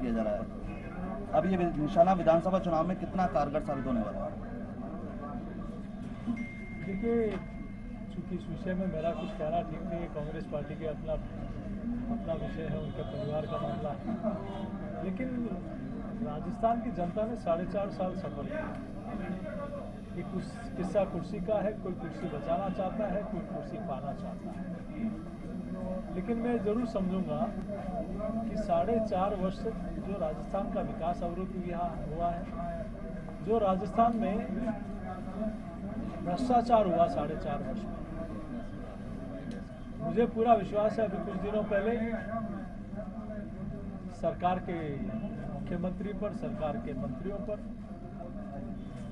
किया जा रहा है। अब ये निशाना विधानसभा चुनाव में कितना कारगर साबित होने वाला है? देखिए, चूंकि इस विषय में मेरा कुछ कहना ठीक नहीं है, कांग्रेस पार्टी के अपना विषय है, उनके परिवार का मामला है। लेकिन राजस्थान की जनता ने 4.5 साल सफर किया कि कुछ किस्सा कुर्सी का है, कोई कुर्सी बचाना चाहता है, कोई कुर्सी पाना चाहता है। लेकिन मैं जरूर समझूंगा कि 4.5 वर्ष जो राजस्थान का विकास अवरुद्ध हुआ है, जो राजस्थान में भ्रष्टाचार हुआ 4.5 वर्ष में, मुझे पूरा विश्वास है। अभी कुछ दिनों पहले सरकार के मुख्यमंत्री पर, सरकार के मंत्रियों पर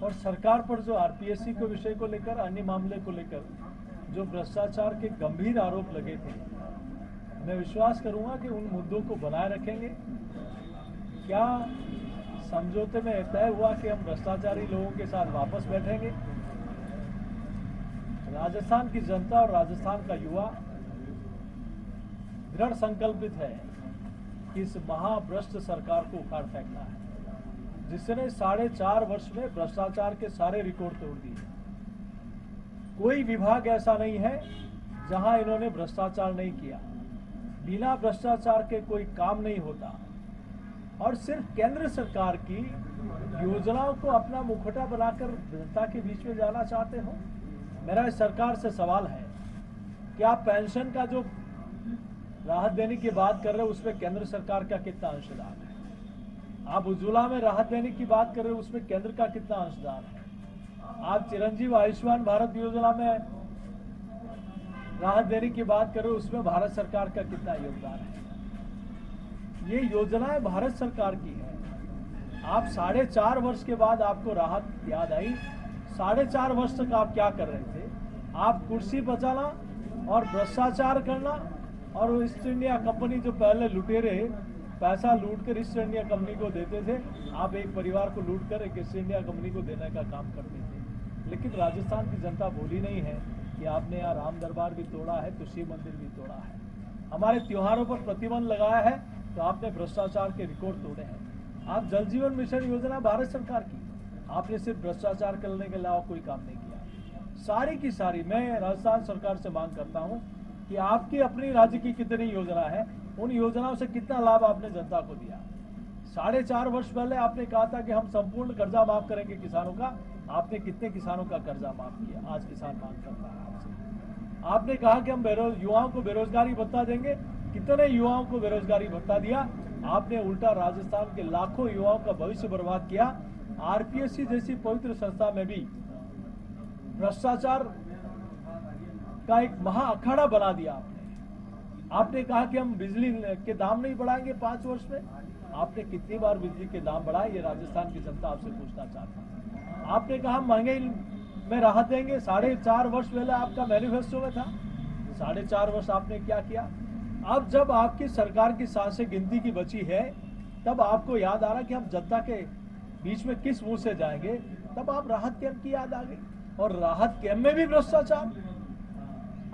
और सरकार पर जो आरपीएससी के विषय को लेकर, अन्य मामले को लेकर जो भ्रष्टाचार के गंभीर आरोप लगे थे, मैं विश्वास करूंगा कि उन मुद्दों को बनाए रखेंगे। क्या समझौते में तय हुआ कि हम भ्रष्टाचारी लोगों के साथ वापस बैठेंगे? राजस्थान की जनता और राजस्थान का युवा दृढ़ संकल्पित है कि इस महाभ्रष्ट सरकार को उखाड़ फेंकना है, जिसने 4.5 वर्ष में भ्रष्टाचार के सारे रिकॉर्ड तोड़ दिए। कोई विभाग ऐसा नहीं है जहां इन्होंने भ्रष्टाचार नहीं किया। बिना भ्रष्टाचार के कोई काम नहीं होता। और सिर्फ केंद्र सरकार की योजनाओं को अपना मुखौटा बनाकर जनता के बीच में जाना चाहते हो। मेरा इस सरकार से सवाल है कि आप पेंशन का जो राहत देने की बात कर रहे हो, उसमें केंद्र सरकार का कितना अंशदान है? आप उज्ज्वला में राहत देने की बात कर रहे हो, उसमें केंद्र का कितना अंशदान है? आप चिरंजीव आयुष्मान भारत योजना में राहत देने की बात कर रहे हो, उसमें भारत सरकार का कितना योगदान है? ये योजनाएं भारत सरकार की है। आप 4.5 वर्ष के बाद आपको राहत याद आई। 4.5 वर्ष तक आप क्या कर रहे थे? आप कुर्सी बचाना और भ्रष्टाचार करना, और ईस्ट इंडिया कंपनी जो पहले लुटेरे पैसा लूटकर ईस्ट इंडिया कंपनी को देते थे, आप एक परिवार को लूटकर एक ईस्ट इंडिया कंपनी को देने का काम करते थे। लेकिन राजस्थान की जनता भूली नहीं है कि आपने यहाँ राम दरबार भी तोड़ा है, तो शिव मंदिर भी तोड़ा है। हमारे त्योहारों पर प्रतिबंध लगाया है, तो आपने भ्रष्टाचार के रिकॉर्ड तोड़े हैं। आप जल जीवन मिशन योजना भारत सरकार की, आपने सिर्फ भ्रष्टाचार करने के अलावा कोई काम नहीं किया। सारी की सारी मैं राजस्थान सरकार से मांग करता हूं कि आपकी अपनी राज्य की कितनी योजना है, उन योजनाओं से कितना लाभ आपने जनता को दिया। 4.5 वर्ष पहले आपने कहा था कि हम संपूर्ण कर्जा माफ करेंगे किसानों का। आपने कितने किसानों का कर्जा माफ किया? आज किसान मांग करता है आपसे। आपने कहा कि हम युवाओं को बेरोजगारी भत्ता देंगे। कितने युवाओं को बेरोजगारी भत्ता दिया? आपने उल्टा राजस्थान के लाखों युवाओं का भविष्य बर्बाद किया। आरपीएससी जैसी पवित्र संस्था में भी भ्रष्टाचार का एक महा अखाड़ा बना दिया आपने कहा कि हम बिजली के दाम नहीं बढ़ाएंगे 5 वर्ष में। आपने कितनी बार बिजली के दाम बढ़ाए? ये राजस्थान की जनता आपसे पूछना चाहता है। आपने कहा महंगाई में राहत देंगे। 4.5 वर्ष पहले आपका मैनिफेस्टो में था। 4.5 वर्ष आपने क्या किया? अब जब आपकी सरकार की सांसें गिनती की बची है, तब आपको याद आ रहा कि हम जनता के बीच में किस मुंह से जाएंगे, तब आप राहत कैंप की याद आ गई। और राहत कैंप में भी भ्रष्टाचार।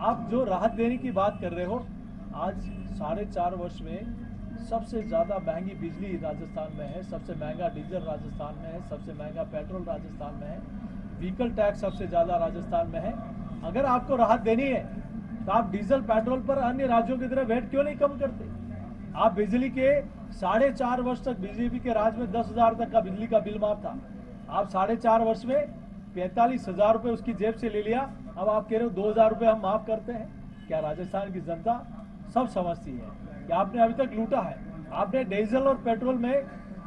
आप जो राहत देने की बात कर रहे हो, आज 4.5 वर्ष में सबसे ज्यादा महंगी बिजली राजस्थान में है, सबसे महंगा डीजल राजस्थान में है, सबसे महंगा पेट्रोल राजस्थान में है, व्हीकल टैक्स सबसे ज्यादा राजस्थान में है। अगर आपको राहत देनी है तो आप डीजल पेट्रोल पर अन्य राज्यों की तरह वेट क्यों नहीं कम करते? आप बिजली के 4.5 वर्ष तक बीजेपी के राज में 10,000 तक का बिजली का बिल माफ था। आप 4.5 वर्ष में 45,000 रुपए उसकी जेब से ले लिया। अब आप कह रहे हो 2,000 रुपए हम माफ करते हैं। क्या राजस्थान की जनता सब समझती है कि आपने अभी तक लूटा है? आपने डीजल और पेट्रोल में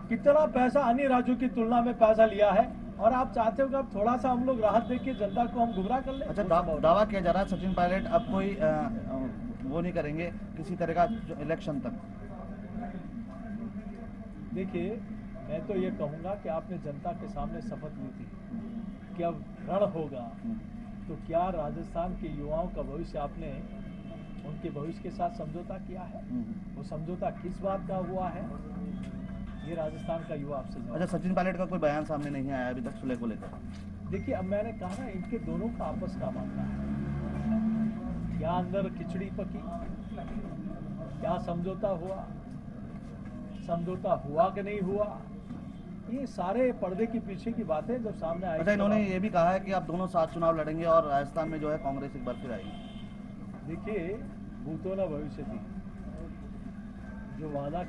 कितना पैसा अन्य राज्यों की तुलना में पैसा लिया है, और आप चाहते हो कि अब थोड़ा सा हम लोग राहत देके जनता को हम गुमराह कर लें। अच्छा, दावा किया जा रहा है सचिन पायलट अब कोई वो नहीं करेंगे किसी तरह का इलेक्शन तक। देखिए, मैं तो ये कहूंगा कि आपने जनता के सामने शपथ ली थी कि अब रण होगा, तो क्या राजस्थान के युवाओं का भविष्य आपने उनके भविष्य के साथ समझौता किया है? वो समझौता किस बात का हुआ है? ये राजस्थान का युवा आपसे अच्छा, सचिन पायलट का कोई बयान सामने नहीं आया अभी तक सुलह को लेकर? देखिए, अब मैंने कहा ना, इनके दोनों का आपस का मामला है। क्या अंदर खिचड़ी पकी, क्या समझौता हुआ, समझौता हुआ कि नहीं हुआ, ये सारे पर्दे के पीछे की बातें जब सामने आई। अच्छा, इन्होंने ये भी कहा है कि आप दोनों साथ चुनाव लड़ेंगे और राजस्थान में जो है कांग्रेस एक बार फिर आएगी। देखिए, भूतो न भविष्यति, जो वादा